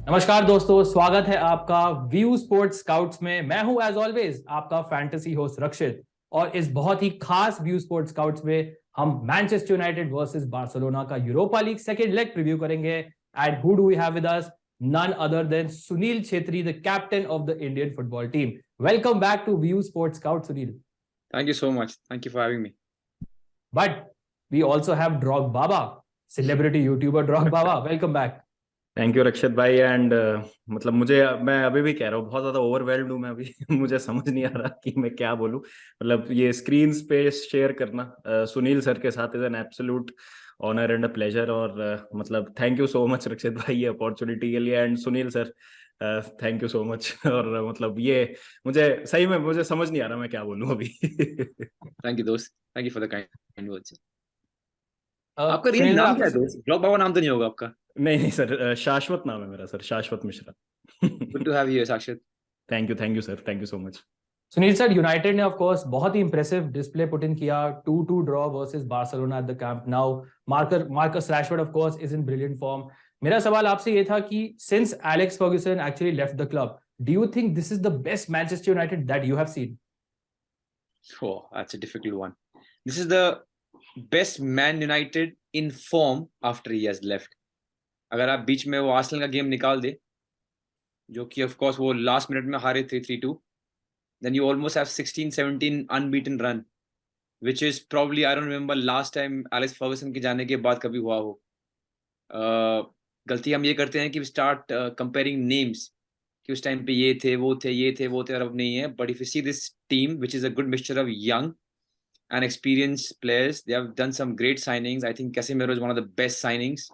नमस्कार दोस्तों, स्वागत है आपका व्यू स्पोर्ट्स स्काउट्स में। मैं हूं एज ऑलवेज आपका फैंटेसी होस्ट रक्षित, और इस बहुत ही खास व्यू स्पोर्ट्स स्काउट्स में हम मैनचेस्टर यूनाइटेड वर्सेस बार्सिलोना का Europa League second leg preview करेंगे। And who do we have with us? None other than Sunil Chhetri, the captain of the Indian football team. Welcome back to view sports scout, Sunil. Thank you so much. Thank you for having me. But we also have Drog Baba, celebrity YouTuber Drog Baba. Welcome back. Thank you Rakshit भाई। And मतलब मैं अभी भी कह रहा हूँ, बहुत ज्यादा ओवरवेल्म्ड हूँ मैं अभी। मुझे समझ नहीं आ रहा कि मैं क्या बोलूँ। मतलब ये स्क्रीन स्पेस शेयर करना सुनील सर के साथ is an absolute honour and a pleasure. और मतलब thank you so much Rakshit भाई ये अपॉर्चुनिटी के लिए। And Sunil sir thank you so much. और मतलब ये मुझे सही में मुझे समझ नहीं आ रहा मैं क्या बोलूँ अभी। Thank you, दोस्त. Thank you for the kind words. आपका रियल सुनील सर, नाम क्या आपने है दोस्त? ब्लॉग बाबा नाम तो नहीं होगा आपका? नहीं नहीं सर, शाश्वत नाम है मेरा सर, शाश्वत Mishra. Good to have you, साक्षात. Thank you sir, thank you so much. Sunil sir, United ने ऑफ कोर्स बहुत ही इंप्रेसिव डिस्प्ले पुट इन किया, 2-2 draw versus Barcelona at the camp now. Marcus Rashford of course is in brilliant form. मेरा सवाल आपसे ये था कि since Alex Ferguson actually left the club, do you think this is the best Manchester United that you have seen? Oh, that's a difficult one. This is the best Man United in form after he has left. अगर आप बीच में वो Arsenal का game निकाल दे, जो कि of course वो last minute में हारे 3-3, then you almost have 16-17 unbeaten run, which is probably, I don't remember last time Alex Ferguson के जाने के बाद कभी हुआ हो। गलती हम ये करते हैं कि स्टार्ट कंपेयरिंग नेम्स कि उस टाइम पे ये थे वो थे ये थे वो थे, और अब नहीं है। But if you see this team which is a good mixture of young and experience players, they have done some great signings. I think Casemiro is one of the best signings.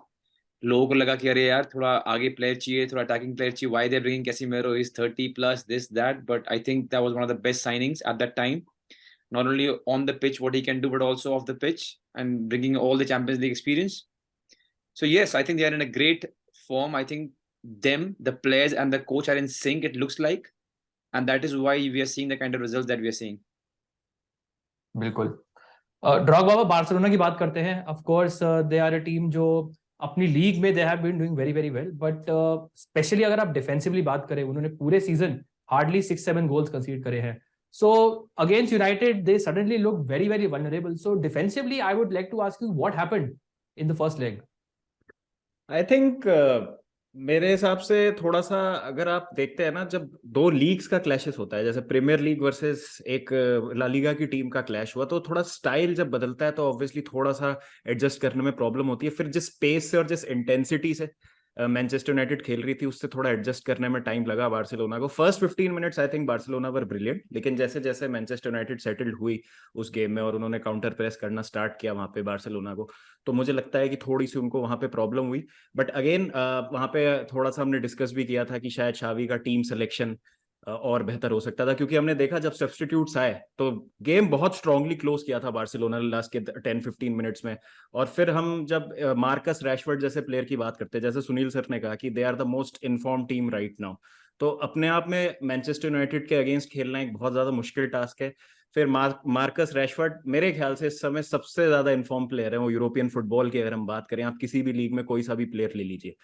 लोगों को लगा कि अरे यार थोड़ा आगे player चाहिए, थोड़ा अटैकिंग प्लेयर चाहिए, why they are bringing Casemiro, is 30 plus this that, but I think that was one of the best signings at that time, not only on the pitch what he can do but also off the pitch, and bringing all the Champions League experience. So yes, I think they are in a great form. I think the players and the coach are in sync, it looks like, and that is why we are seeing the kind of results that we are seeing. बिल्कुल। ड्रॉग बाबा, Barcelona की बात करते हैं। Of course they are a team जो अपनी league में they have been doing very very well, but specially अगर आप डिफेंसिवली बात करें, उन्होंने पूरे सीजन हार्डली 6-7 गोल्स कंसीड करे हैं। So against United they suddenly look very very vulnerable. So defensively I would like to ask you what happened in the first leg? I think मेरे हिसाब से थोड़ा सा अगर आप देखते हैं ना, जब दो लीग्स का क्लैशेस होता है, जैसे प्रीमियर लीग वर्सेस एक ला लीगा की टीम का क्लैश हुआ, तो थोड़ा स्टाइल जब बदलता है तो ऑब्वियसली थोड़ा सा एडजस्ट करने में प्रॉब्लम होती है। फिर जिस पेस से और जिस इंटेंसिटी से मैनचेस्टर यूनाइटेड खेल रही थी, उससे थोड़ा एडजस्ट करने में टाइम लगा बार्सिलोना को। First 15 minutes I think Barcelona were brilliant, लेकिन जैसे जैसे मैनचेस्टर यूनाइटेड सेटल्ड हुई उस गेम में और उन्होंने काउंटर प्रेस करना स्टार्ट किया वहां पे बार्सिलोना को, तो मुझे लगता है कि थोड़ी सी उनको वहां पे प्रॉब्लम हुई। बट अगेन वहां पे थोड़ा सा हमने डिस्कस भी किया था कि शायद शावी का टीम सिलेक्शन और बेहतर हो सकता था, क्योंकि हमने देखा जब सब्स्टिट्यूट्स आए तो गेम बहुत स्ट्रांगली क्लोज किया था बार्सिलोना ने लास्ट के 10-15 मिनट्स में। और फिर हम जब मार्कस रैशफोर्ड जैसे प्लेयर की बात करते हैं, जैसे सुनील सर ने कहा कि they are the most in form team right now, तो अपने आप में मैनचेस्टर यूनाइटेड के अगेंस्ट खेलना एक बहुत ज्यादा मुश्किल टास्क है। फिर मार्कस रैशफोर्ड मेरे ख्याल से इस समय सबसे ज्यादा इन्फॉर्म प्लेयर है वो यूरोपियन फुटबॉल की। अगर हम बात करें, आप किसी भी लीग में कोई सा भी प्लेयर ले लीजिए,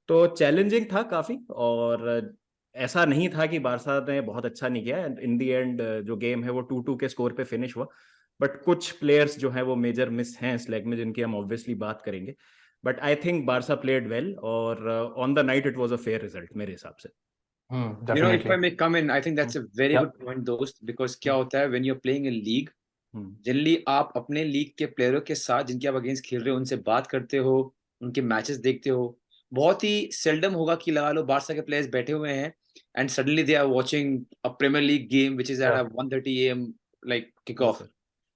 तो चैलेंजिंग था काफी। और ऐसा नहीं था कि बारसा ने बहुत अच्छा नहीं किया। इन दी एंड जो गेम है वो 2-2 के स्कोर पे फिनिश हुआ। बट कुछ प्लेयर्स जो है वो मेजर मिस हैं इस लेग में, जिनकी हम ऑब्वियसली बात करेंगे। But I think Barca played well, और on the night it was a fair result मेरे हिसाब से। You know, if I may come in, I think that's a very Yeah. good point, दोस्त, because क्या होता है when you're playing a league, generally आप अपने लीग के प्लेयरों के साथ जिनके आप अगेंस्ट खेल रहे हो उनसे बात करते हो, उनके मैचेस देखते हो। बहुत ही सेल्डम होगा कि लगा लो बारसा के प्लेयर्स बैठे हुए हैं and suddenly they are watching a Premier League game which is at 1:30 AM like kick off.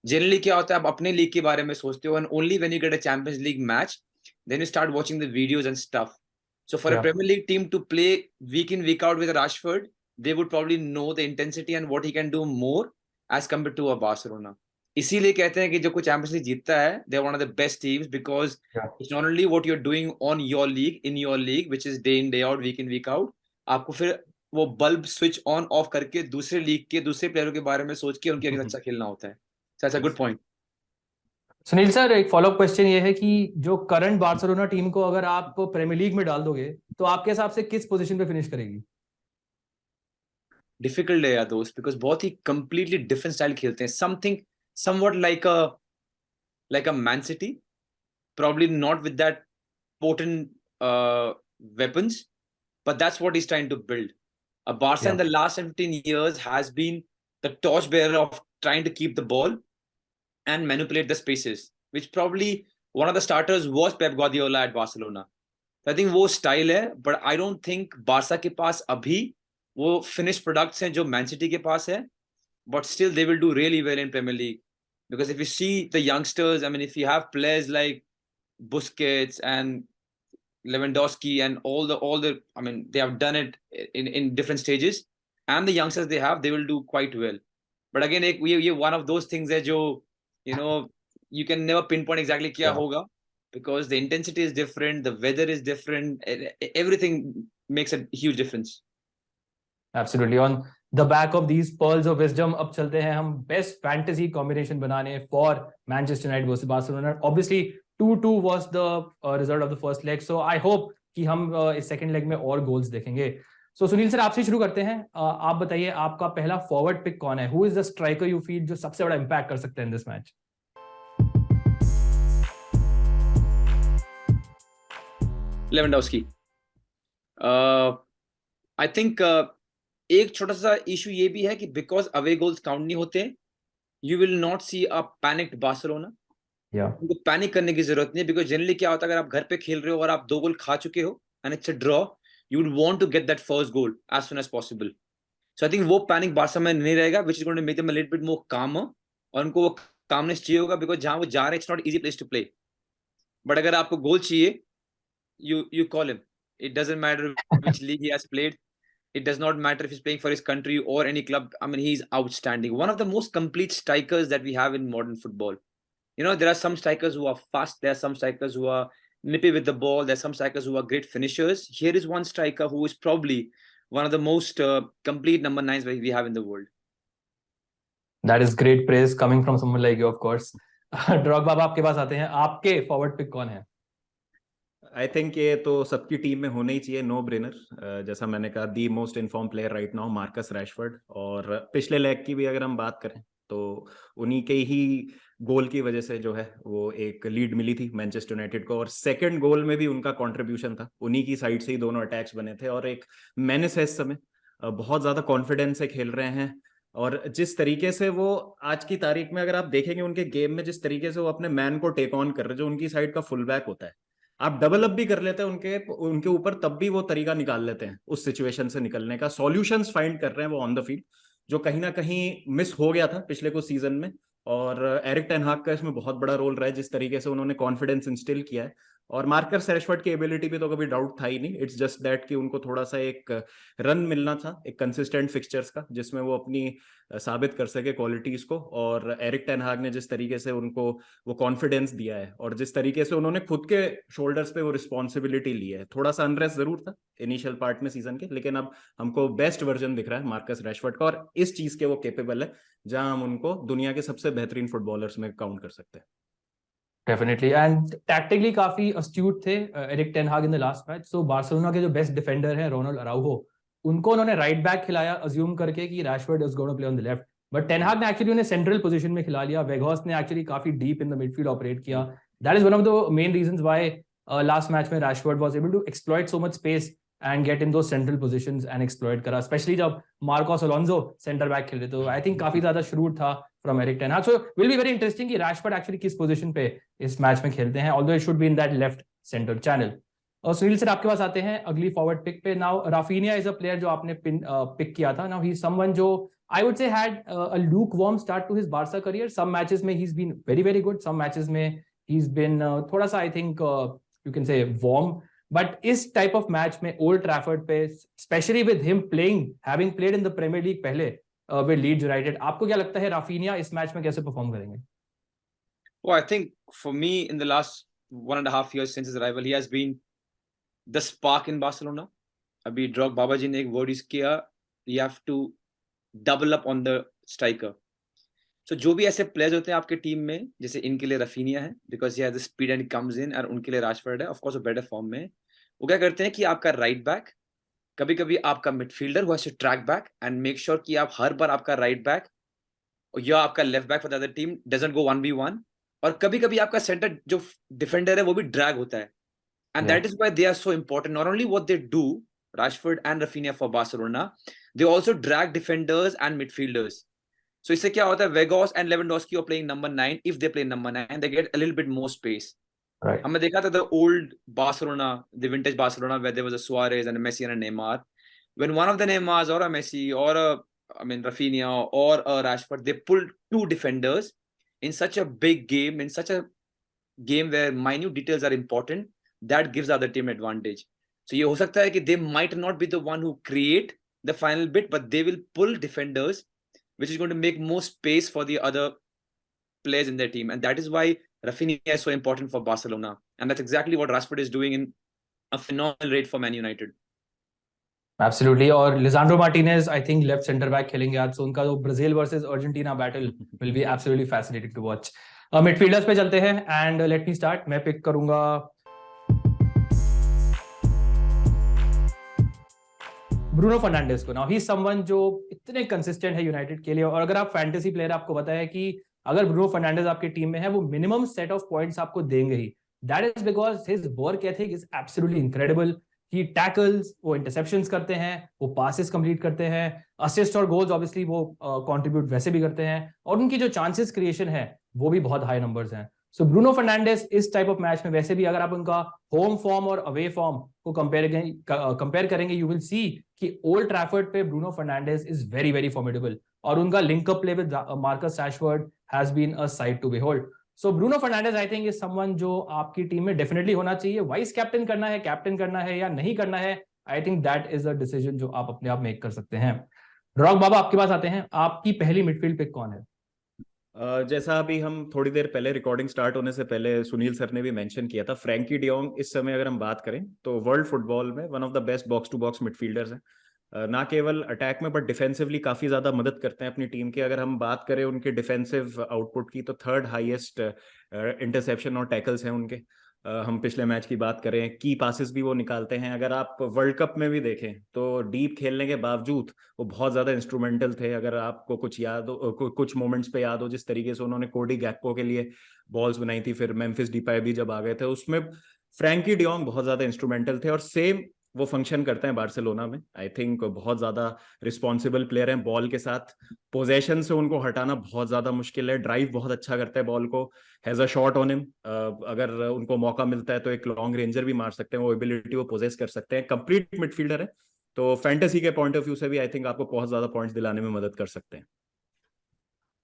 Generally क्या होता है, आप अपने लीग के बारे में सोचते हो, and only when you get a Champions League match then you start watching the videos and stuff. So for a Premier League team to play week in week out with Rashford, they would probably know the intensity and what he can do more as compared to a Barcelona. इसीलिए कहते हैं कि जो कोई champions league जीतता है, they are one of the best teams because it's not only what you're doing on your league, in your league, which is day in day out, week in week out. आपको फिर वो bulb switch on off करके दूसरे league के दूसरे प्लेयरों के बारे में सोच के उनके अगेंस्ट अच्छा खेलना होता है। So that's a good point. Sunil sir, एक फॉलोअप क्वेश्चन ये है कि जो करंट बार्सिलोना टीम को अगर आप प्रीमियर लीग में डाल दोगे तो आपके हिसाब से किस पोजीशन पे फिनिश करेगी? डिफिकल्ट है यार दोस्त, बिकॉज बहुत ही कंप्लीटली डिफरेंट स्टाइल खेलते हैं. Something somewhat like a man city, probably not with that potent weapons, but that's what he's trying to build. Barca in Yeah. the last 15 years has been the torchbearer of trying to keep the ball and manipulate the spaces, which probably one of the starters was Pep Guardiola at Barcelona. So I think वो style है, but I don't think Barça के पास अभी वो finished products हैं जो man city के पास है, but still they will do really well in Premier League. Because if you see the youngsters, I mean, if you have players like Busquets and Lewandowski and all the I mean they have done it in different stages, and the youngsters they will do quite well. But again ये one of those things है जो you know you can never pinpoint exactly क्या Yeah. होगा, because the intensity is different, the weather is different, everything makes a huge difference. Absolutely. On the back of these pearls of wisdom, अब चलते हैं हम best fantasy combination बनाने for Manchester United versus Barcelona. Obviously 2-2 was the result of the first leg, so I hope कि हम इस second leg में और गोल्स देखेंगे. सो सुनील सर, आपसे शुरू करते हैं. आप बताइए आपका पहला फॉरवर्ड पिक कौन है? Who is the striker you feel जो सबसे बड़ा इंपैक्ट कर सकते हैं इन this match? Lewandowski. I think एक छोटा सा इशू ये भी है कि बिकॉज अवे गोल्स काउंट नहीं होते, you will not see a panicked Barcelona. उनको पैनिक करने की जरूरत नहीं है, बिकॉज जनरली क्या होता है, अगर आप घर पे खेल रहे हो और आप 2 गोल खा चुके हो and it's a draw, you would want to get that first goal as soon as possible. So I think वो पैनिक बार्सा में नहीं रहेगा, which is going to make them a little bit more calmer. और उनको वो calmness चाहिए होगा, because जहां वो जा रहे हैं it's not easy place to play. But अगर आपको गोल चाहिए, you call him. It doesn't matter which league he has played. It does not matter if he's playing for his country or any club. I mean, he's outstanding. One of the most complete strikers that we have in modern football. There are some strikers who are fast. There are some strikers who are nippy with the ball. There are some strikers who are great finishers. Here is one striker who is probably one of the most complete number 9s we have in the world. That is great praise coming from someone like you, of course. ड्रॉग बाबा, आपके पास आते हैं. आपके forward pick कौन है? I think ये तो सबकी team में होना ही चाहिए, नो ब्रेनर. जैसा मैंने कहा, the most inform player right now Marcus Rashford. और पिछले लेग की भी अगर हम बात करें तो उन्हीं के ही गोल की वजह से जो है वो एक लीड मिली थी मैनचेस्टर यूनाइटेड को, और सेकंड गोल में भी उनका कंट्रीब्यूशन था. उन्हीं की साइड से ही दोनों अटैक्स बने थे, और एक मेनेस है इस समय. बहुत ज्यादा कॉन्फिडेंस से खेल रहे हैं, और जिस तरीके से वो आज की तारीख में अगर आप देखेंगे उनके गेम में, जिस तरीके से वो अपने मैन को टेक ऑन कर रहे हैं, जो उनकी साइड का फुल बैक होता है, आप डबल अप भी कर लेते हैं उनके ऊपर, तब भी वो तरीका निकाल लेते हैं उस सिचुएशन से निकलने का. सॉल्यूशंस फाइंड कर रहे हैं वो ऑन द फील्ड, जो कहीं ना कहीं मिस हो गया था पिछले कुछ सीजन में. और एरिक टेन हाग का इसमें बहुत बड़ा रोल रहा है, जिस तरीके से उन्होंने कॉन्फिडेंस इंस्टिल किया है. और मार्कस रैशफोर्ड की एबिलिटी पे तो कभी डाउट था ही नहीं. इट्स जस्ट दैट कि उनको थोड़ा सा एक रन मिलना था, एक कंसिस्टेंट फिक्सचर्स का, जिसमें वो अपनी साबित कर सके क्वालिटीज को. और एरिक टेन हाग ने जिस तरीके से उनको वो कॉन्फिडेंस दिया है, और जिस तरीके से उन्होंने खुद के शोल्डर्स पे वो रिस्पॉन्सिबिलिटी ली है, थोड़ा सा अनरेस्ट जरूर था इनिशियल पार्ट में सीजन के, लेकिन अब हमको बेस्ट वर्जन दिख रहा है मार्कस रैशफोर्ड का, और इस चीज के वो केपेबल है जहां हम उनको दुनिया के सबसे बेहतरीन फुटबॉलर्स में काउंट कर सकते हैं. डेफिनेटली. एंड टैक्टिकली काफी अस्ट्यूट थे Erik ten Hag in the last match. So Barcelona के जो बेस्ट डिफेंडर हैं रोनाल्ड अराउहो, उनको उन्होंने राइट बैक खिलाया अज्यूम करके कि Rashford is going to play on the left. But ten Hag ने एक्चुअली उन्हें सेंट्रल पोजीशन में खिला लिया. वेगॉस ने एक्चुअली काफी deep in the midfield operate किया. That is one of the main reasons why last match में Rashford was able to exploit so much space and get in those central positions and exploit करा, especially जब Marcos Alonso centre back खेल रहे. तो I think काफी ज्यादा shrewd था from Erik ten Hag. So will be very interesting कि Rashford actually किस पोजीशन पे इस मैच में खेलते हैं, although it should be in that left center channel. और सुनील सर, आपके पास आते हैं अगली फॉरवर्ड पिक पे. Now Raphinha is a player जो आपने पिक किया था. नाउ ही इज समवन जो I would say had a lukewarm start to his Barca career. Some matches में he is been very very good, some matches में he is been थोड़ा सा I think you can say warm. But इस type of match में Old Trafford पे, specially with him playing, having played in the Premier League पहले with Leeds United, आपको क्या लगता है राफिनिया इस मैच में कैसे परफॉर्म करेंगे? Well, I think for me in the last 1.5 years since his arrival, he has been the spark in Barcelona. अभी ड्रॉग बाबा जी ने एक वर्ड यूज किया, you have to double up on the striker. So जो भी ऐसे players होते हैं आपके टीम में, जैसे इनके लिए रफीनिया है because he has the speed and comes in, और उनके लिए राशफोर्ड है ऑफ कोर्स वो बेटर फॉर्म में। वो क्या करते हैं कि आपका राइट बैक, कभी कभी आपका मिडफील्डर वो has to track back and make sure कि आप हर बार आपका राइट बैक या आपका left back for the other team doesn't go 1v1, और कभी कभी आपका सेंटर जो डिफेंडर है वो भी ड्रैग होता है, and that is why they are so important. Not only what they do, Rashford and Rafinha for Barcelona, they also drag defenders and midfielders. So इससे क्या होता है, Vegas and Lewandowski are playing number 9. If they play number 9, they get a little bit more space. Right. हमने देखा था the old Barcelona, the vintage Barcelona, where there was a Suarez and a Messi and a Neymar. When one of the Neymars or a Messi or Rafinha or a Rashford, they pull two defenders in such a big game, in such a game where minute details are important, that gives the other team advantage. So ये हो सकता है कि they might not be the one who create the final bit, but they will pull defenders, which is going to make more space for the other players in their team, and that is why Rafinha is so important for Barcelona, and that's exactly what Rashford is doing in a phenomenal rate for Man United. Absolutely. और Lisandro Martinez I think left centre back खेलेंगे आज, so उनका जो Brazil versus Argentina battle will be absolutely fascinating to watch. Midfielders पे चलते हैं and let me start. मैं pick करूंगा ब्रूनो फर्नांडिस को। नाउ ही इज समवन जो इतने कंसिस्टेंट है यूनाइटेड के लिए, और अगर आप फैंटेसी प्लेयर, आपको पता है कि अगर ब्रूनो फर्नांडिस आपकी टीम में है वो मिनिमम सेट ऑफ पॉइंट्स आपको देंगे ही। That is because his work ethic is absolutely incredible. He tackles, वो इंटरसेप्शंस करते हैं, वो पासेस कंप्लीट करते हैं, असिस्ट और गोल्स ऑब्वियसली वो कंट्रीब्यूट वैसे भी करते हैं, और उनकी जो चांसेस क्रिएशन है वो भी बहुत हाई नंबर्स हैं। सो ब्रूनो फर्नांडिस इस टाइप ऑफ मैच में, वैसे भी अगर आप उनका होम फॉर्म और अवे फॉर्म को कंपेयर करेंगे, यू विल सी कि ओल्ड ट्रैफर्ड पे Bruno Fernandes is very very formidable, और उनका linkup play with Marcus Rashford has been a sight to behold. So Bruno Fernandes I think is someone जो आपकी team में definitely होना चाहिए। Vice captain करना है, कैप्टन करना है या नहीं करना है, आई think that is a decision जो आप अपने आप मेक कर सकते हैं। रॉक बाबा, आपके पास आते हैं, आपकी पहली मिडफील्ड पिक कौन है? जैसा अभी हम थोड़ी देर पहले रिकॉर्डिंग स्टार्ट होने से पहले सुनील सर ने भी मेंशन किया था, फ्रैंकी डियोंग इस समय अगर हम बात करें तो वर्ल्ड फुटबॉल में one of the best box to box midfielders हैं। ना केवल अटैक में बट डिफेंसिवली काफी ज्यादा मदद करते हैं अपनी टीम की। अगर हम बात करें उनके डिफेंसिव आउटपुट की तो थर्ड हाईएस्ट इंटरसेप्शन और टैकल्स हैं उनके। हम पिछले मैच की बात करें, की पासेस भी वो निकालते हैं। अगर आप वर्ल्ड कप में भी देखें तो डीप खेलने के बावजूद वो बहुत ज्यादा इंस्ट्रूमेंटल थे। अगर आपको कुछ याद हो, कुछ मोमेंट्स पे याद हो जिस तरीके से उन्होंने कोडी गैक्पो के लिए बॉल्स बनाई थी, फिर मेम्फिस डिपाई भी जब आ गए थे, उसमें फ्रैंकी डियोंग बहुत ज्यादा इंस्ट्रूमेंटल थे, और सेम वो फंक्शन करते हैं बार्सिलोना में। आई थिंक बहुत ज्यादा रिस्पॉन्सिबल प्लेयर हैं बॉल के साथ, पोजेशन से उनको हटाना बहुत ज्यादा मुश्किल है, ड्राइव बहुत अच्छा करता है बॉल को, has a shot on him. अगर उनको मौका मिलता है तो एक लॉन्ग रेंजर भी मार सकते हैं, वो एबिलिटी वो पोजेस कर सकते हैं। कंप्लीट मिडफील्डर है, तो फैंटेसी के पॉइंट ऑफ व्यू से भी आई थिंक आपको बहुत ज्यादा पॉइंट्स दिलाने में मदद कर सकते हैं।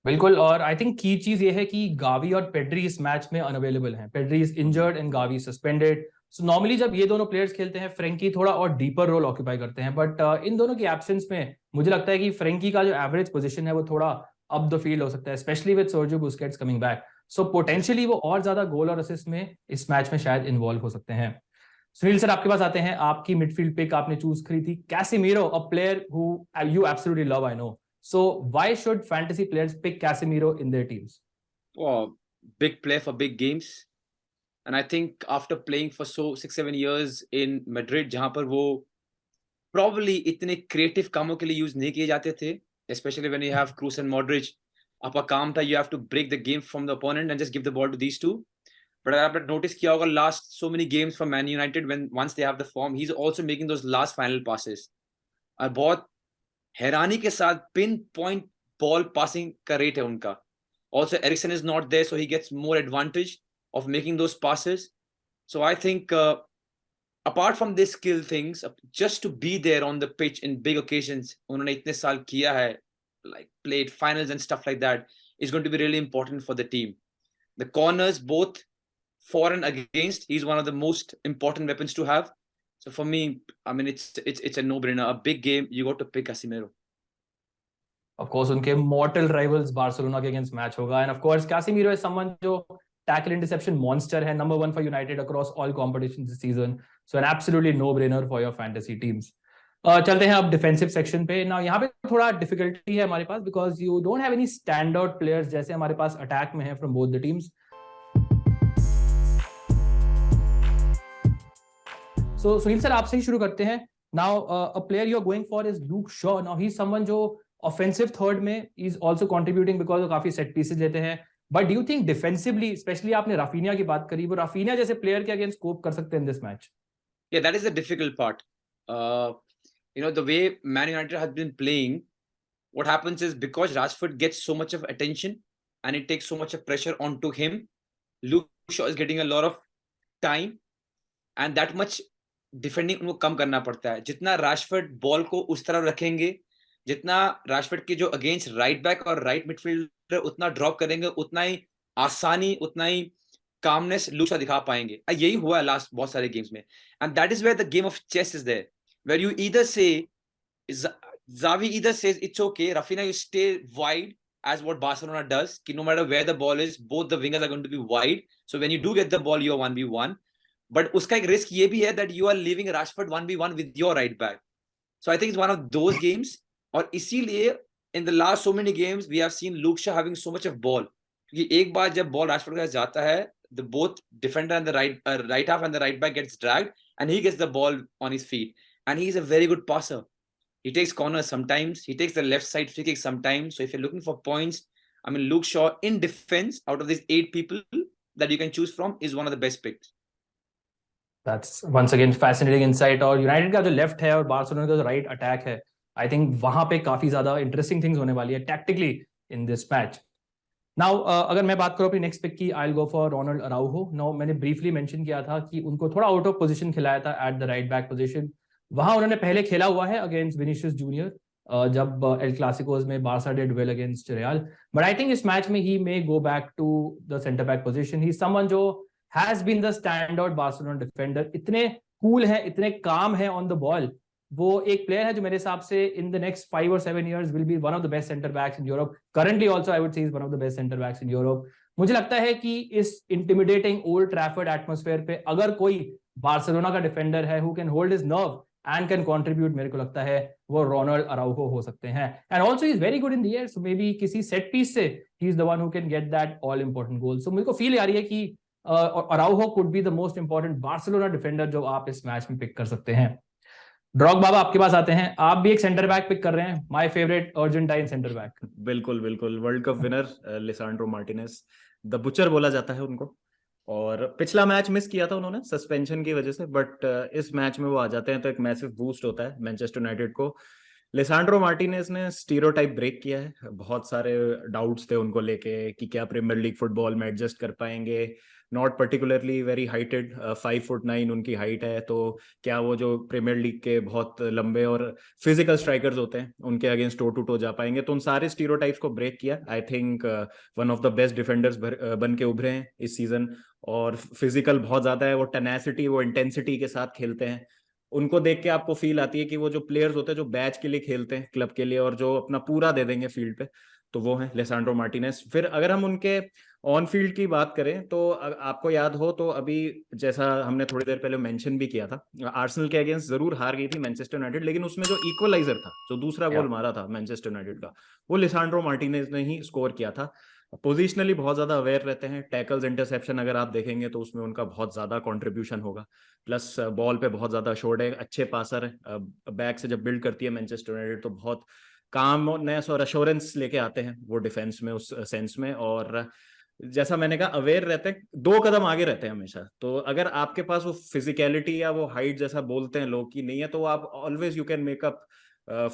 बिल्कुल, और आई थिंक की चीज ये है कि गावी और पेड्री इस मैच में अनअवेलेबल हैं। Pedri is injured and Gavi suspended. So normally जब ये दोनों प्लेयर्स खेलते हैं, फ्रेंकी थोड़ा और डीपर रोल ऑक्यूपाई करते हैं, बट इन दोनों की एब्सेंस में मुझे लगता है कि फ्रेंकी का जो एवरेज पोजीशन है वो थोड़ा अप द फील्ड हो सकता है, specially with Sergio Busquets coming back. So potentially वो और ज्यादा गोल और असिस्ट में इस मैच में शायद इन्वॉल्व हो सकते हैं। सुनील सर, आपके पास आते हैं। आपकी मिडफील्ड पिक आपने चूज करी थी Casemiro, a player who you absolutely love, I know. So why should fantasy players pick Casemiro in their teams? Oh, big player for big games. And I think after playing for 6-7 years in Madrid, जहां पर वो probably इतने creative कामों के लिए use नहीं किए जाते थे, especially when you have Kroos and Modric, आपका काम था you have to break the game from the opponent and just give the ball to these two. But अगर आपने notice किया होगा last so many games from Man United, when once they have the form, he's also making those last final passes. और बहुत हैरानी के साथ pin point ball passing का रेट है उनका। Also Eriksen is not there, so he gets more advantage of making those passes. So I think apart from these skill things, just to be there on the pitch in big occasions, उन्होंने इतने साल किया है, like played finals and stuff like that, is going to be really important for the team. The corners, both for and against, he's one of the most important weapons to have. So for me, I mean, it's a no-brainer. A big game, you got to pick Casemiro. Of course, उनके mortal rivals Barcelona के against match होगा, and of course Casemiro is someone जो tackle interception monster है, number 1 for United across all competitions this season. So an absolutely no-brainer for your fantasy teams. चलते हैं अब defensive section पे ना। यहाँ पे थोड़ा डिफिकल्टी है हमारे पास because you don't have any stand out players जैसे हमारे पास अटैक में है from both the teams. So Sunil sir आपसे ही शुरू करते हैं। Now a player you are going for is Luke Shaw. Now he is someone जो ऑफेंसिव थर्ड में इज आल्सो कंट्रीब्यूटिंग बिकॉज वो काफी सेट पीसेस लेते हैं। But do you think defensively, specially आपने राफिनिया की बात करी, वो राफिनिया जैसे प्लेयर के अगेंस्ट स्कोप कर सकते हैं इन this match? Yeah, that is the difficult part. The way Man United has been playing, what happens is because Rashford gets so much of attention and it takes so much of pressure onto him, Luke Shaw is getting a lot of time and that much defending उनको कम करना पड़ता है। जितना Rashford ball को उस तरफ रखेंगे, जितना राशफोर्ड के जो अगेंस्ट राइट बैक और राइट मिडफील्डर उतना ड्रॉप करेंगे, उतना ही आसानी, उतना ही कामनेस लूक शॉ दिखा पाएंगे। यही हुआ है लास्ट बहुत सारे गेम्स में। And that is where the game of chess is there, where you either say Xavi either says it's okay, Rafinha, you stay wide as what Barcelona does, कि no matter where the ball is, both the wingers are going to be wide. So when you do get the ball, you're 1v1. But उसका एक risk ये भी है that you are leaving Rashford 1v1 with your right back. So I think it's one of those games. और इसीलिए in the last so many games we have seen Luke Shaw having so much of ball. क्योंकि एक बार जब ball Rashford के पास जाता है, the both defender and the right half and the right back gets dragged and he gets the ball on his feet. And he is a very good passer. He takes corners sometimes. He takes the left side free kick sometimes. So if you're looking for points, I mean, Luke Shaw in defense, out of these 8 people that you can choose from, is one of the best picks. That's once again fascinating insight. और United का जो left है और Barcelona का जो right attack है, I think वहां पे काफी ज्यादा इंटरेस्टिंग थिंग्स होने वाली है tactically in this match. Now अगर मैं बात करूं अपनी नेक्स्ट पिक की, I will go for Ronald Araujo. Now मैंने ब्रीफली मेंशन किया था कि उनको थोड़ा आउट ऑफ पोजीशन खिलाया था at the right back position. वहां उन्होंने पहले खेला हुआ है अगेंस्ट विनीशियस जूनियर जब एल क्लासिकोस में Barca did well against Real. But I think इस मैच में he may go back to the centre back position. He someone who has been the stand out Barcelona defender, इतने cool है, इतने काम है on the ball. वो एक player है जो मेरे हिसाब से in the next 5 or 7 years will be one of the best centre backs in Europe. Currently also I would say is one of the best centre backs in Europe. मुझे लगता है कि इस इंटिमिडेटिंग ओल्ड ट्रैफर्ड एटमॉस्फेयर पे अगर कोई Barcelona का defender है who can hold his nerve and can contribute, मेरे को लगता है वो रोनाल्ड अराउहो हो सकते हैं। and also he is very good in the air, so maybe किसी सेट पीस से he is the one who can get that all important goal. so मेरे को फील आ रही है कि अराउहो could be the most important Barcelona defender जो आप इस मैच में पिक कर सकते हैं। ड्रॉग बाबा आपके पास आते हैं, आप भी एक सेंटर बैक पिक कर रहे हैं, my favourite Argentine centre back. बिल्कुल बिल्कुल, world cup winner Lisandro Martinez, the butcher बोला जाता है उनको। और पिछला मैच मिस किया था उन्होंने सस्पेंशन की वजह से, बट इस मैच में वो आ जाते हैं तो एक मैसिव बूस्ट होता है मैनचेस्टर यूनाइटेड को। लिसांड्रो मार्टिनेज ने स्टीरियोटाइप ब्रेक किया है। बहुत सारे डाउट्स थे उनको लेके कि क्या प्रीमियर लीग फुटबॉल में एडजस्ट कर पाएंगे। नॉट पर्टिकुलरली वेरी हाइटेड, 5'9" उनकी हाइट है, तो क्या वो जो प्रीमियर लीग के बहुत लंबे और फिजिकल स्ट्राइकर्स होते हैं उनके अगेंस्ट टो टू टो जा पाएंगे। तो उन सारे स्टीरियोटाइप्स को ब्रेक किया। I think one of the best defenders बन के उभरे हैं इस सीजन। और फिजिकल बहुत ज्यादा है, वो टेनेसिटी, वो इंटेंसिटी के साथ खेलते हैं। उनको देख के आपको फील आती है कि वो जो प्लेयर्स होते हैं जो बैच के लिए खेलते हैं, क्लब के लिए, और जो अपना पूरा दे देंगे फील्ड पे, तो वो है लिसांड्रो मार्टिनेज। फिर अगर हम उनके ऑन फील्ड की बात करें तो आपको याद हो तो अभी जैसा हमने थोड़ी देर पहले मेंशन भी किया था, आर्सेनल के अगेंस्ट जरूर हार गई थी मैनचेस्टर यूनाइटेड, लेकिन उसमें जो इक्वलाइजर था, जो दूसरा गोल मारा था मैनचेस्टर यूनाइटेड का, वो लिसांड्रो मार्टिनेज ने ही स्कोर किया था। पोजिशनली बहुत ज्यादा अवेयर रहते हैं। टैकल्स, इंटरसेप्शन अगर आप देखेंगे तो उसमें उनका बहुत ज्यादा कंट्रीब्यूशन होगा। प्लस बॉल पे बहुत ज्यादा शॉट है, अच्छे पासर है। बैक से जब बिल्ड करती है मैनचेस्टर यूनाइटेड तो बहुत कामनेस और अश्योरेंस लेके आते हैं वो डिफेंस में, उस सेंस में। और जैसा मैंने कहा, अवेयर रहते हैं, 2 कदम आगे रहते हैं हमेशा। तो अगर आपके पास वो फिजिकलिटी या वो हाइट जैसा बोलते हैं लोग की नहीं है, तो आप always you can make up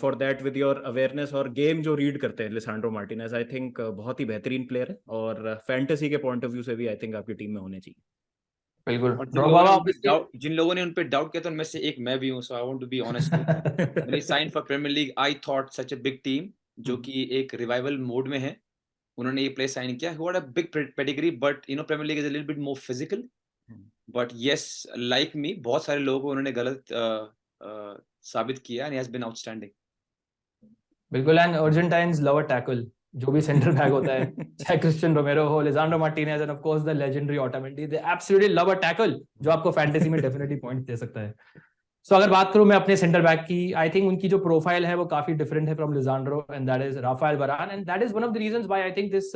for that with your awareness. और गेम जो रीड करते हैं लिसांड्रो मार्टिनेज, आई थिंक बहुत ही बेहतरीन प्लेयर है। और फैंटेसी के पॉइंट ऑफ व्यू से भी आई थिंक आपकी टीम में होने चाहिए। बिल्कुल। जिन लोगों ने उन पे डाउट किया था उनमें से एक मैं भी हूं, so I want to be honest. When he signed for Premier League I thought such a big team जो कि एक रिवाइवल मोड में है, उन्होंने ये प्लेयर साइन किया, who had a big pedigree, but Premier League is a little bit more physical. But yes, like me, बहुत सारे लोगों को उन्होंने गलत साबित किया, and he has been outstanding. बिल्कुल, एंड अर्जेंटाइंस लव अ टैकल, जो भी सेंटर बैक होता है, चाहे क्रिस्टियन रोमेरो हो, Lisandro Martinez, and of course the legendary Otamendi, they absolutely love a tackle, जो आपको फैंटेसी में डेफिनेटली पॉइंट दे सकता है। सो अगर बात करूं मैं अपने सेंटर बैक की, आई थिंक उनकी जो प्रोफाइल है वो काफी डिफरेंट है from Lisandro, and that is Raphael Varane, and that is one of the reasons why I think this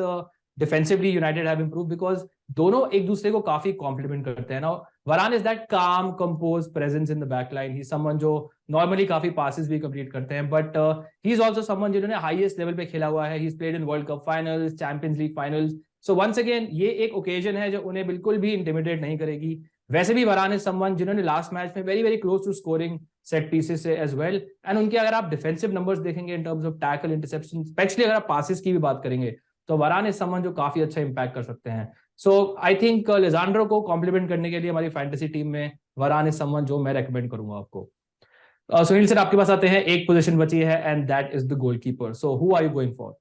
defensively United have improved, because दोनों एक दूसरे को काफी कॉम्प्लीमेंट करते हैं. Now Varane is that calm composed presence in the back line. He someone जो normally काफी passes भी कंप्लीट करते हैं, but he is also someone जिन्होंने हाईएस्ट लेवल पे खेला हुआ है. He is played in World Cup finals, Champions League finals. So once again ये एक ओकेजन है जो उन्हें बिल्कुल भी इंटिमिडेट नहीं करेगी. वैसे भी वरान इज समवन जिन्होंने लास्ट मैच में very very close to scoring set pieces से एज वेल, एंड उनके अगर आप डिफेंसिव नंबर्स देखेंगे in terms of tackle, interception, specially अगर आप पासेस की भी बात करेंगे, तो वरान इज समवन जो काफी अच्छा इंपैक्ट कर सकते हैं. सो आई थिंक लिसांड्रो को कॉम्प्लीमेंट करने के लिए हमारी फैंटेसी टीम में वरान इज समवन जो मैं रेकमेंड करूंगा आपको. सुनील सर, आपके पास आते हैं, एक पोजीशन बची है and that is the goalkeeper. So who are you going for?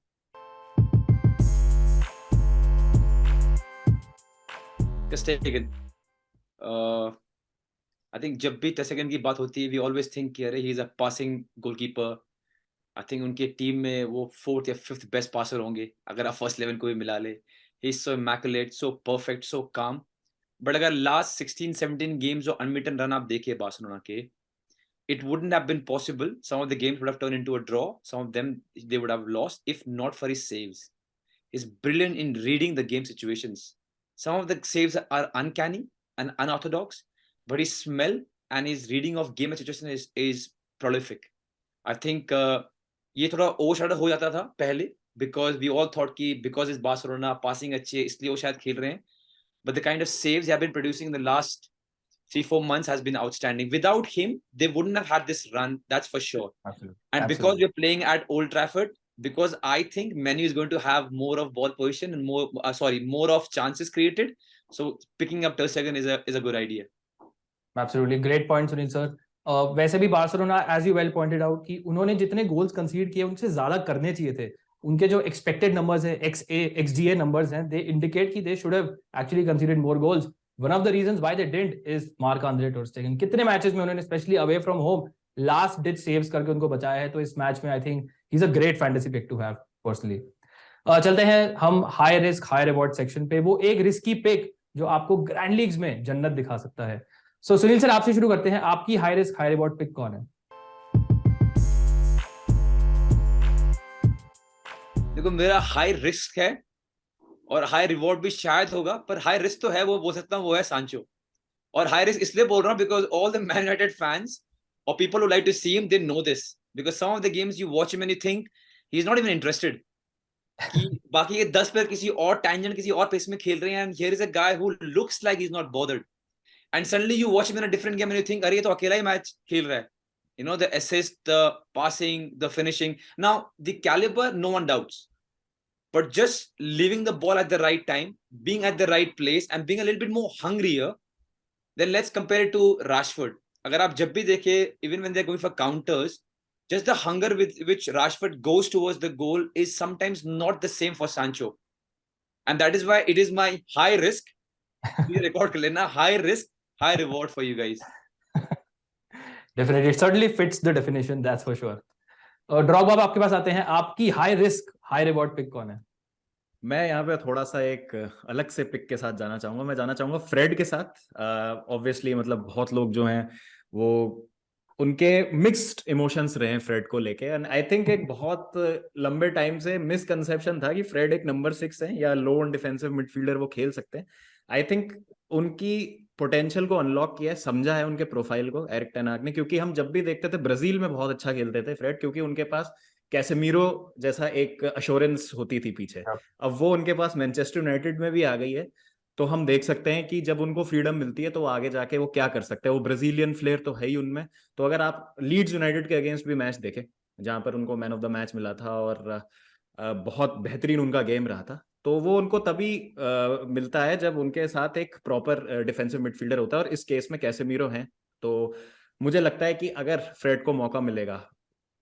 I think जब भी टेस्टेगन की बात होती है, वी ऑलवेज थिंक कि अरे ही is a passing goalkeeper. I think उनके टीम में वो 4th या 5th बेस्ट पासर होंगे अगर आप फर्स्ट 11 को भी मिला ले. He is so immaculate, so perfect, so calm. But अगर लास्ट 16-17 गेम्स जो अनबिटन रन आप देखिए बार्सिलोना के, it wouldn't have been possible. Some of the games would have turned into a draw. Some of them they would have lost if not for his saves. He's brilliant in reading the game situations. Some of the saves are uncanny and unorthodox, but his smell and his reading of game situation is prolific. I think ये थोड़ा overshadow हो जाता था पहले, because we all thought कि because it's Barcelona passing अच्छी है इसलिए वो शायद खेल रहे हैं. But the kind of saves they have been producing in the last 3-4 months has been outstanding. Without him, they wouldn't have had this run, that's for sure. Absolutely. And Absolutely. because we're playing at Old Trafford, because I think Manu is going to have more of ball position and more of chances created. So picking up Ter Stegen is a good idea. Absolutely, great point, Sunil sir. वैसे भी Barcelona, as you well pointed out, कि उन्होंने जितने goals कंसीड किए उनसे ज्यादा करने चाहिए थे. उनके जो एक्सपेक्टेड नंबर्स हैं, XGA नंबर्स हैं, दे इंडिकेट कि they should have actually considered more goals. One of the reasons why they didn't is Marc André ter Stegen. कितने मैचेस में उन्होंने specially away from home last ditch saves करके उनको बचाया है. तो इस मैच में I think he is a great fantasy pick to have personally. चलते हैं हम high risk high reward section पे. वो एक रिस्की पिक जो आपको ग्रैंड लीग्स में जन्नत दिखा सकता है. सो सुनील सर, आपसे शुरू करते हैं. आपकी high risk high reward pick कौन है? देखो, मेरा हाई रिस्क है और हाई रिवॉर्ड भी शायद होगा, पर हाई रिस्क तो है, वो बोल सकता हूँ, वो है सांचो. और हाई रिस्क इसलिए बोल रहा हूँ because all the Man United fans और people who like to see him, they know this. Because some of the games you watch him and you think he is not even interested, कि बाकी ये 10 player किसी और tangent, किसी और pace में खेल रहे हैं, and here is a guy who looks like he is not bothered. And suddenly you watch him in a different game and you think, अरे ये तो अकेला ही मैच खेल रहा है. You know, the assist, the passing, the finishing. Now, the caliber, no one doubts. But just leaving the ball at the right time, being at the right place, and being a little bit more hungrier, then let's compare it to Rashford. अगर आप जब भी देखे, even when they're going for counters, just the hunger with which Rashford goes towards the goal is sometimes not the same for Sancho. And that is why it is my high risk. ये record कर लेना, high risk, high reward for you guys. Definitely, it certainly fits the definition, that's for sure. ड्रॉग बाब, आपके पास आते हैं. आपकी high risk high reward pick कौन है? मैं यहाँ पे थोड़ा सा एक अलग से पिक के साथ जाना चाहूंगा. मैं जाना चाहूंगा फ्रेड के साथ. ऑब्वियसली मतलब बहुत लोग जो हैं वो उनके मिक्स्ड इमोशंस रहे हैं फ्रेड को लेके. एंड आई थिंक एक बहुत लंबे टाइम से मिसकंसेप्शन था कि फ्रेड एक नंबर 6 है या लो ऑन डिफेंसिव मिडफील्डर वो खेल सकते हैं. आई थिंक उनकी पोटेंशियल को अनलॉक किया है, समझा है उनके प्रोफाइल को एरिक टेन हाग ने. क्योंकि हम जब भी देखते थे ब्राजील में बहुत अच्छा खेलते थे फ्रेड, क्योंकि उनके पास कैसेमीरो जैसा एक अश्योरेंस होती थी पीछे. अब वो उनके पास मैनचेस्टर यूनाइटेड में भी आ गई है, तो हम देख सकते हैं कि जब उनको फ्रीडम मिलती है तो वो आगे जाके वो क्या कर सकते हैं. वो ब्राजीलियन फ्लेयर तो है ही उनमें. तो अगर आप लीड्स यूनाइटेड के अगेंस्ट भी मैच देखें जहां पर उनको मैन ऑफ द मैच मिला था और बहुत बेहतरीन उनका गेम रहा था, तो वो उनको तभी मिलता है जब उनके साथ एक प्रॉपर डिफेंसिव मिडफील्डर होता है, और इस केस में कैसेमीरो हैं. तो मुझे लगता है कि अगर फ्रेड को मौका मिलेगा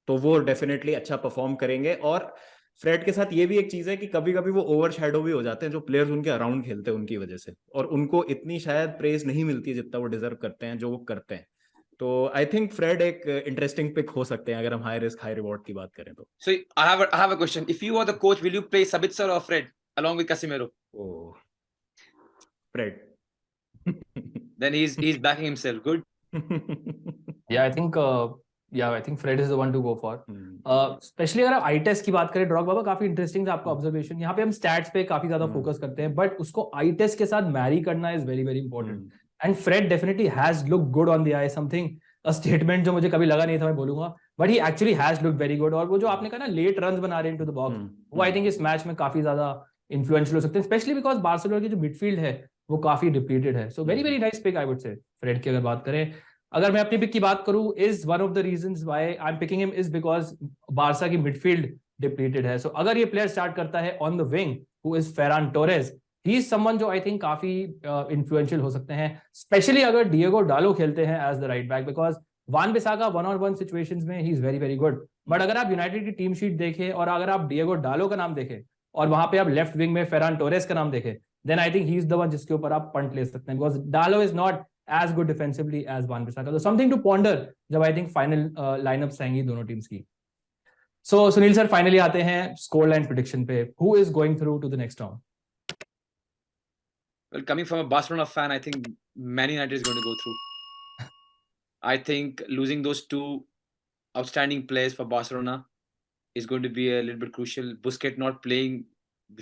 तो वो डेफिनेटली अच्छा परफॉर्म करेंगे. और फ्रेड के साथ ये भी एक चीज है कि कभी कभी वो ओवरशैडो भी हो जाते हैं जो प्लेयर्स उनके अराउंड खेलते हैं उनकी वजह से, और उनको इतनी शायद प्रेज नहीं मिलती जितना वो डिजर्व करते हैं जो वो करते हैं. तो आई थिंक फ्रेड एक इंटरेस्टिंग पिक हो सकते हैं अगर हम हाई रिस्क हाई रिवॉर्ड की बात करें तो. So I have a question. If you were the coach, will you play Sabitzer or Fred along with Casemiro? Oh, Fred. Then he's backing himself. Good. I think Fred is the one to go for. Especially अगर आप आई test की बात करें, ड्रॉग बाबा काफी interesting था आपका observation. यहाँ पे हम स्टैट्स पे काफी ज्यादा फोकस करते हैं, बट उसको आई टेस्ट के साथ मैरी करना is very very important. And Fred definitely has look good on the eye, something a statement जो मुझे कभी लगा नहीं था मैं बोलूंगा, but he actually has look very good. और वो जो आपने कहा ना लेट रन्स बना रहे हैं इनटू द बॉक्स, वो आई थिंक इस मैच में काफी ज्यादा इन्फ्लुएंशियल हो सकते हैं, स्पेशली बिकॉज बार्सिलोना की जो मिडफील्ड है वो काफी डिप्लीटेड है. So very very nice pick I would say Fred की अगर बात करें. अगर मैं अपनी पिक की बात करूं, is one of the reasons why I am picking him is because Barça की मिडफील्ड डिप्लीटेड है. सो अगर ये प्लेयर स्टार्ट करता है on the wing, who is Ferran Torres, he is someone जो आई थिंक काफी इन्फ्लुएंशियल हो सकते हैं, स्पेशली अगर डिएगो डालो खेलते हैं as the right back, because Wan Bissaka one on one situations में he is very very good. But अगर आप यूनाइटेड की टीम शीट देखें और अगर आप डिएगो डालो का नाम देखें और वहां पे आप लेफ्ट विंग में फेरान टोरेस का नाम देखें, then I think he is the one जिसके ऊपर आप पंट ले सकते हैं, because Dalot is not as good defensively as Wan Bissaka. So something to ponder जब I think final lineups आएंगी दोनों टीम्स की. So सुनील सर फाइनली आते हैं स्कोर लाइन प्रेडिक्शन पे. Who is going through to the next round? Well, coming from a Barcelona fan, I think Man United is going to go through. I think losing those two outstanding players for Barcelona is going to be a little bit crucial. Busquets not playing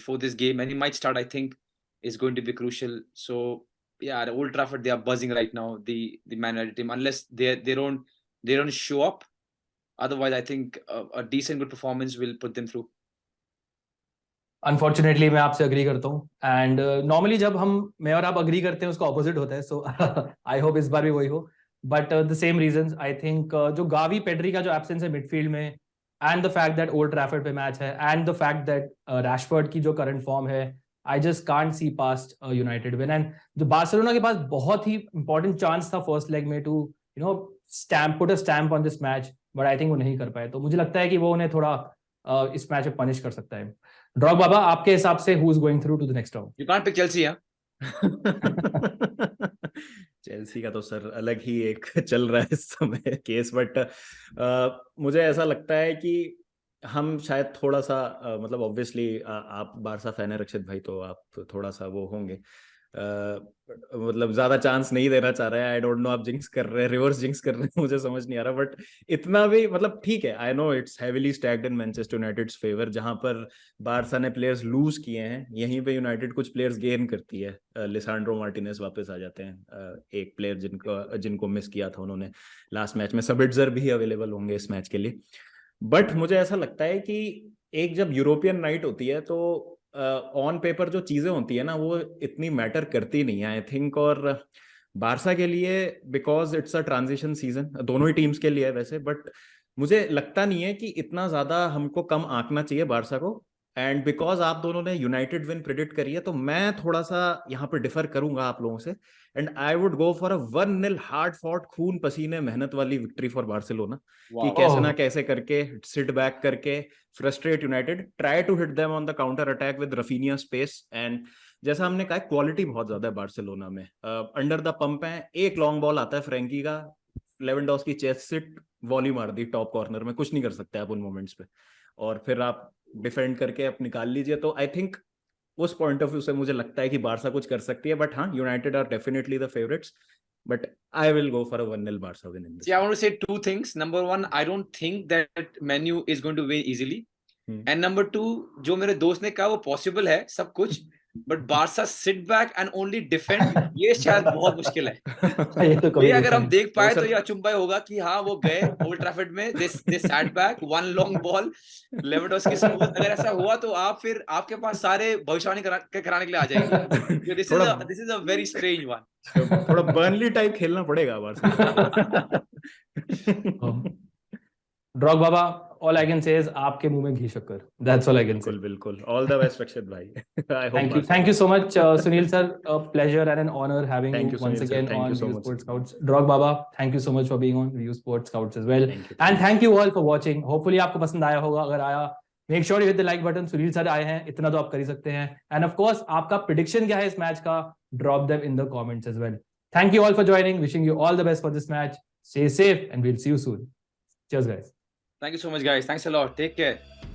before this game, and he might start, I think, is going to be crucial. So yeah, at Old Trafford they are buzzing right now, the Man United team, unless they don't show up. Otherwise I think a decent good performance will put them through. Unfortunately मैं आपसे agree करता हूँ, and normally जब मैं और आप agree करते हैं उसका ऑपोजिट होता है. सो आई होप इस बार भी वही हो, but the same reasons I think. जो गावी पेड्री का जो एब्सेंस है मिडफील्ड में, and the fact that old Trafford पे मैच है, and the fact that Rashford की जो करंट फॉर्म है, I just can't see past United win. And जो बार्सिलोना के पास बहुत ही इंपॉर्टेंट चांस था फर्स्ट लेग में to put a stamp on this match, but I think वो नहीं कर पाए. तो मुझे लगता है कि वो उन्हें थोड़ा इस मैच में पनिश कर सकता है. ड्रॉग बाबा, आपके हिसाब से who is going through to the next round? You can't pick Chelsea, yeah? Chelsea का तो सर अलग ही एक चल रहा है इस समय केस, बट मुझे ऐसा लगता है कि हम शायद थोड़ा सा मतलब ऑब्वियसली आप बारसा फैन है रक्षित भाई, तो आप थोड़ा सा वो होंगे, मतलब ज्यादा चांस नहीं देना चाह रहे हैं. आई डोंट नो आप जिंक्स कर रहे हैं, रिवर्स जिंक्स कर रहे हैं, मुझे समझ नहीं आ रहा, बट इतना भी मतलब ठीक है. I know it's heavily stacked in Manchester United's favour, जहां पर बारसा ने प्लेयर्स लूज किए हैं, यहीं पे यूनाइटेड कुछ प्लेयर्स गेन करती है. लिसांड्रो मार्टिनेज वापस आ जाते हैं, एक प्लेयर जिनको मिस किया था उन्होंने लास्ट मैच में. सबिट्जर भी अवेलेबल होंगे इस मैच के लिए. बट मुझे ऐसा लगता है कि एक जब यूरोपियन नाइट होती है तो ऑन पेपर जो चीजें होती है ना वो इतनी मैटर करती नहीं है आई थिंक. और बारसा के लिए because it's a transition season, दोनों ही टीम्स के लिए है वैसे, बट मुझे लगता नहीं है कि इतना ज्यादा हमको कम आंकना चाहिए बारसा को. एंड बिकॉज आप दोनों ने यूनाइटेड विन प्रेडिक्ट करी है, तो मैं थोड़ा सा यहाँ पर डिफर करूंगा आप लोगों से, and I would go for a 1-0 hard fought खून पसीने मेहनत वाली विक्ट्री फॉर बार्सिलोना. कि कैसे ना कैसे करके सिट बैक करके frustrate United, try to hit them on the counter attack with Raphinha space. And जैसा हमने कहा क्वालिटी बहुत ज्यादा है बार्सिलोना में, अंडर द पंप है. एक लॉन्ग बॉल आता है फ्रैंकी का, लेवेंडोव्स्की चेस्ट सिट वॉली मार दी टॉप कॉर्नर में, कुछ नहीं कर सकते आप उन मोमेंट्स पे, और फिर आप डिफेंड करके आप निकाल लीजिए. तो आई थिंक उस पॉइंट ऑफ व्यू से मुझे लगता है कि बारसा कुछ कर सकती है, बट हाँ United are definitely the favourites, but I will go for a 1-0 Barca win in this. Yeah, I want to say two things. Number one, I don't think that Man U is going to win easily. And number two, जो मेरे दोस्त ने कहा वो possible है सब कुछ, but Barca sit back and only defend, ये शायद बहुत मुश्किल है. ये अगर हम देख पाए तो ये अचंभा होगा कि हाँ वो गए ओल्ड ट्रैफर्ड में, they sat back, one long ball, Lewandowski smooth. अगर ऐसा हुआ तो आप फिर आपके पास सारे भविष्यवाणी कराने के लिए आ जाएंगे. This is a very strange one. थोड़ा बर्नली टाइप खेलना पड़ेगा Barca. Drog Baba, all I can say is आपके मुंह में घी शक्कर. That's all I can say. बिल्कुल. All the best रक्षित भाई. Thank you so much, Sunil sir. A pleasure and an honor having you once again on View Sports Scouts. Drog Baba, thank you so much for being on View Sports Scouts as well. And thank you all for watching. Hopefully आपको पसंद आया होगा. अगर आया, make sure you hit the like button. Sunil sir आए हैं, इतना तो आप कर ही सकते हैं. And of course, आपका prediction क्या है इस मैच का? Drop them in the comments as well. Thank you all for joining. Wishing you all the best for this match. Stay safe and we'll see you soon. Cheers, guys. Thank you so much, guys. Thanks a lot. Take care.